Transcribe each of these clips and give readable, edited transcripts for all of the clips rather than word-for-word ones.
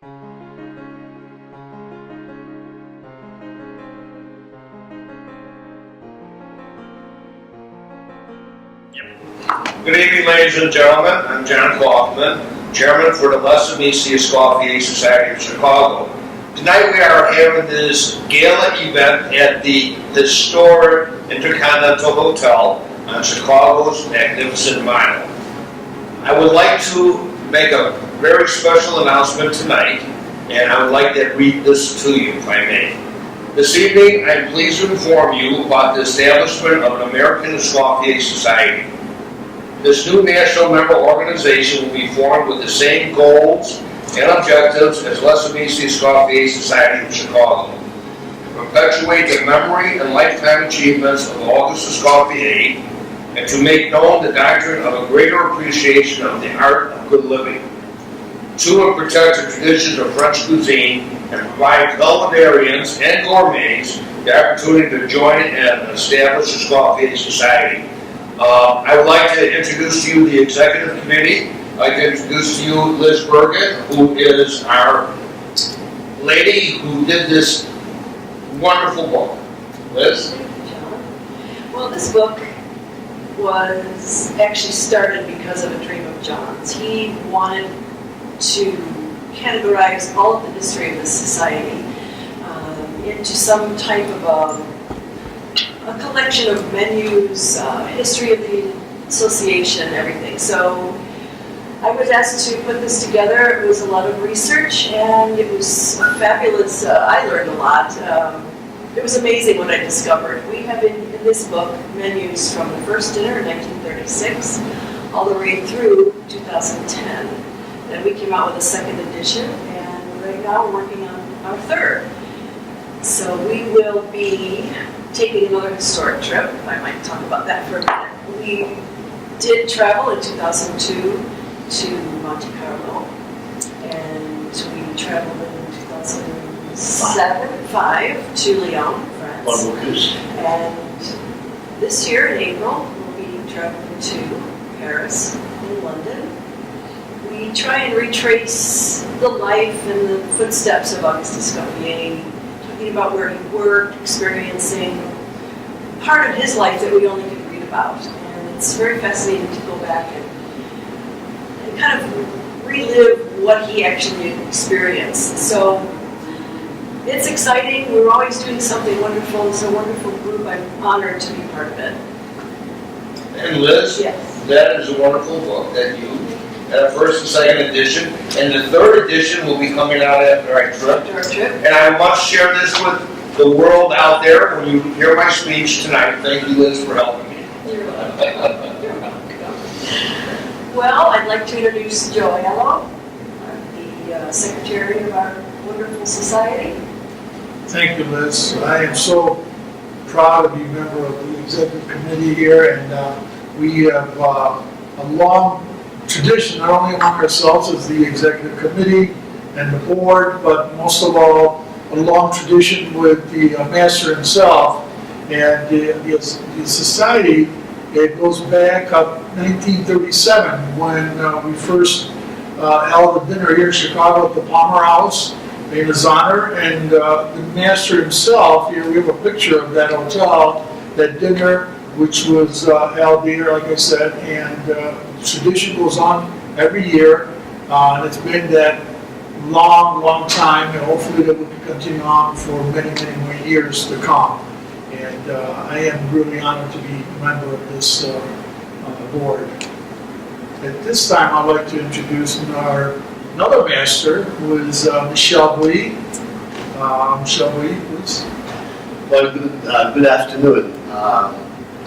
Good evening, ladies and gentlemen. I'm John Kaufman, Chairman for the Escoffier Society of Chicago. Tonight we are having this gala event at the historic Intercontinental Hotel on Chicago's Magnificent Mile. I would like to make a very special announcement tonight, and I would like to read this to you, if I may. This evening, I'm pleased to inform you about the establishment of an American Escoffier Society. This new national member organization will be formed with the same goals and objectives as Escoffier Society of Chicago. To perpetuate the memory and lifetime achievements of Auguste Escoffier, and to make known the doctrine of a greater appreciation of the art of good living. To protect the traditions of French cuisine and provide culinarians and gourmets the opportunity to join and establish Escoffier Society. I would like to introduce to you the executive committee. I'd like to introduce to you Liz Bergen, who is our lady who did this wonderful book. Liz? Thank you, John. Well, this book was actually started because of a dream of John's. He wanted to categorize all of the history of this society into some type of a collection of menus, history of the association, everything. So I was asked to put this together. It was a lot of research, and it was fabulous. I learned a lot. It was amazing what I discovered. We have in this book menus from the first dinner in 1936 all the way through 2010. And we came out with a second edition, and right now we're working on our third. So we will be taking another historic trip. I might talk about that for a minute. We did travel in 2002 to Monte Carlo, and we traveled in 2005 to Lyon, France. And this year in April, we'll be traveling to Paris and London. We try and retrace the life and the footsteps of Auguste Escoffier, talking about where he worked, experiencing part of his life that we only can read about. And it's very fascinating to go back and kind of relive what he actually experienced. So it's exciting. We're always doing something wonderful. It's a wonderful group. I'm honored to be part of it. And Liz, yes. That is a wonderful book that you first and second edition, and the third edition will be coming out after our trip. And I must share this with the world out there when you hear my speech tonight. Thank you, Liz, for helping me. You're welcome. You're welcome. Well, I'd like to introduce Joe Allo, the secretary of our wonderful society. Thank you, Liz. I am so proud to be a member of the executive committee here, and we have a long tradition, not only among ourselves as the executive committee and the board, but most of all, a long tradition with the master himself. And the society, it goes back up 1937 when we first held a dinner here in Chicago at the Palmer House in his honor. And the master himself, here we have a picture of that hotel, that dinner, which was held here, like I said, and tradition goes on every year, and it's been that long time, and hopefully that will continue on for many more years to come. And I am really honored to be a member of this board. At this time, I'd like to introduce another master, who is Michel Bouy. Michel Bouy, please. Well, good afternoon.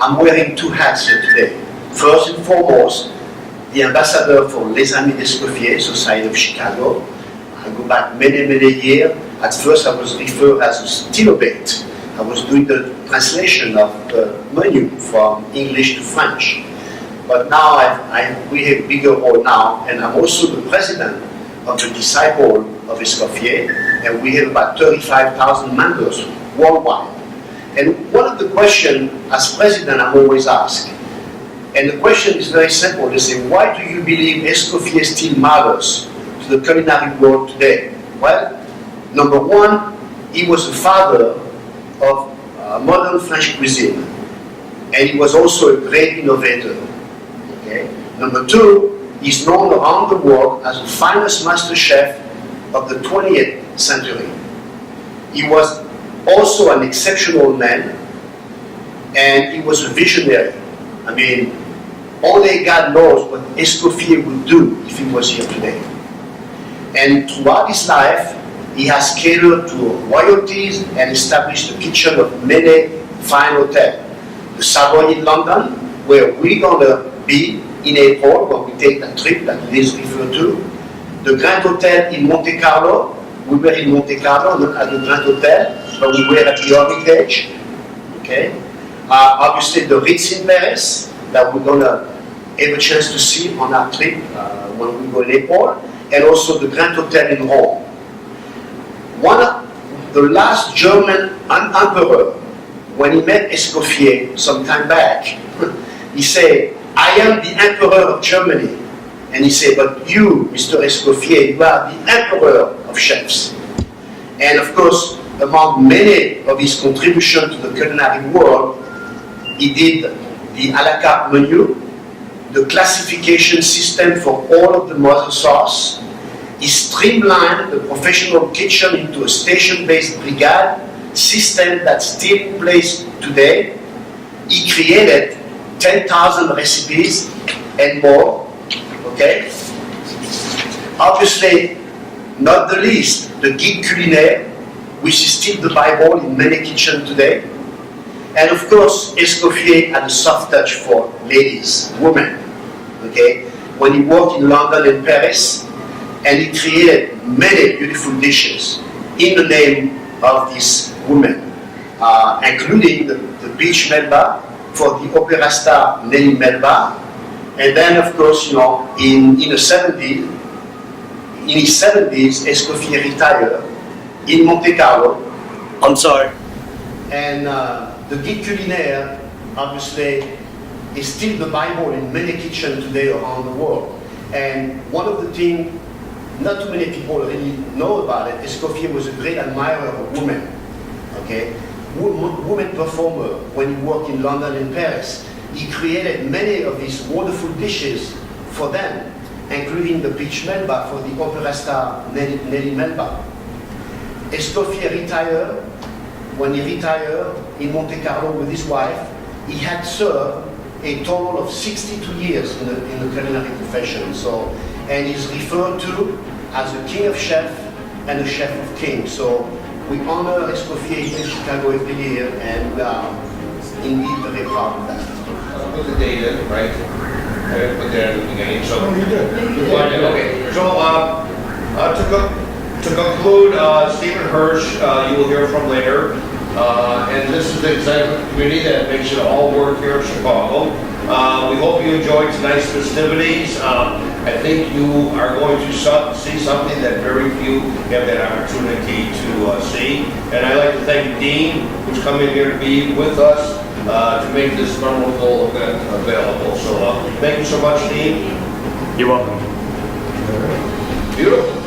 I'm wearing two hats here today. First and foremost, the ambassador for Les Amis d'Escoffier, Society of Chicago. I go back many years. At first, I was referred as a stylobate. I was doing the translation of the menu from English to French. But now we have a bigger role now, and I'm also the president of the Disciple of Escoffier, and we have about 35,000 members worldwide. And one of the questions, as president, I'm always asked, and the question is very simple. They say, why do you believe Escoffier still matters to the culinary world today? Well, number one, he was the father of modern French cuisine, and he was also a great innovator. Okay? Number two, he's known around the world as the finest master chef of the 20th century. He was also an exceptional man, and he was a visionary. I mean, only God knows what Escoffier would do if he was here today. And throughout his life, he has catered to royalties and established the kitchen of many fine hotels. The Savoy in London, where we're going to be in April when we take that trip that Liz referred to. The Grand Hotel in Monte Carlo. We were in Monte Carlo, not at the Grand Hotel, but we were at the Hermitage. Okay? Obviously, the Ritz in Paris that we're going to have a chance to see on our trip when we go in April, and also the Grand Hotel in Rome. The last German emperor, when he met Escoffier some time back, he said, "I am the emperor of Germany." And he said, "But you, Mr. Escoffier, you are the emperor of chefs." And of course, among many of his contributions to the culinary world, he did the a la carte menu, the classification system for all of the mother sauce. He streamlined the professional kitchen into a station-based brigade system that's still in place today. He created 10,000 recipes and more. Okay? Obviously, not the least, the Guide Culinaire, which is still the Bible in many kitchens today. And of course, Escoffier had a soft touch for ladies, women. Okay? When he worked in London and Paris, and he created many beautiful dishes in the name of these women, including the beach melba for the opera star Nelly Melba. And then, of course, you know, in his 70s, Escoffier retired in Monte Carlo. I'm sorry. And the Guide Culinaire, obviously, is still the Bible in many kitchens today around the world. And one of the things not too many people really know about it, Escoffier was a great admirer of women. Okay? Women performer when he worked in London and Paris. He created many of these wonderful dishes for them, including the peach melba for the opera star Nelly Melba. Escoffier retired. When he retired in Monte Carlo with his wife, he had served a total of 62 years in the culinary profession. So, and he's referred to as the king of chefs and the chef of kings. So we honor Escoffier in Chicago every year, and we are indeed very proud of that. Put the date in, right? I didn't put that in the beginning, so. Oh, you did. Okay, so to conclude, Stephen Hirsch, you will hear from later. And this is the executive committee that makes it all work here in Chicago. We hope you enjoyed tonight's festivities. I think you are going to see something that very few have that opportunity to see. And I'd like to thank Dean, who's coming here to be with us to make this memorable event available. So thank you so much, Dean. You're welcome. Beautiful.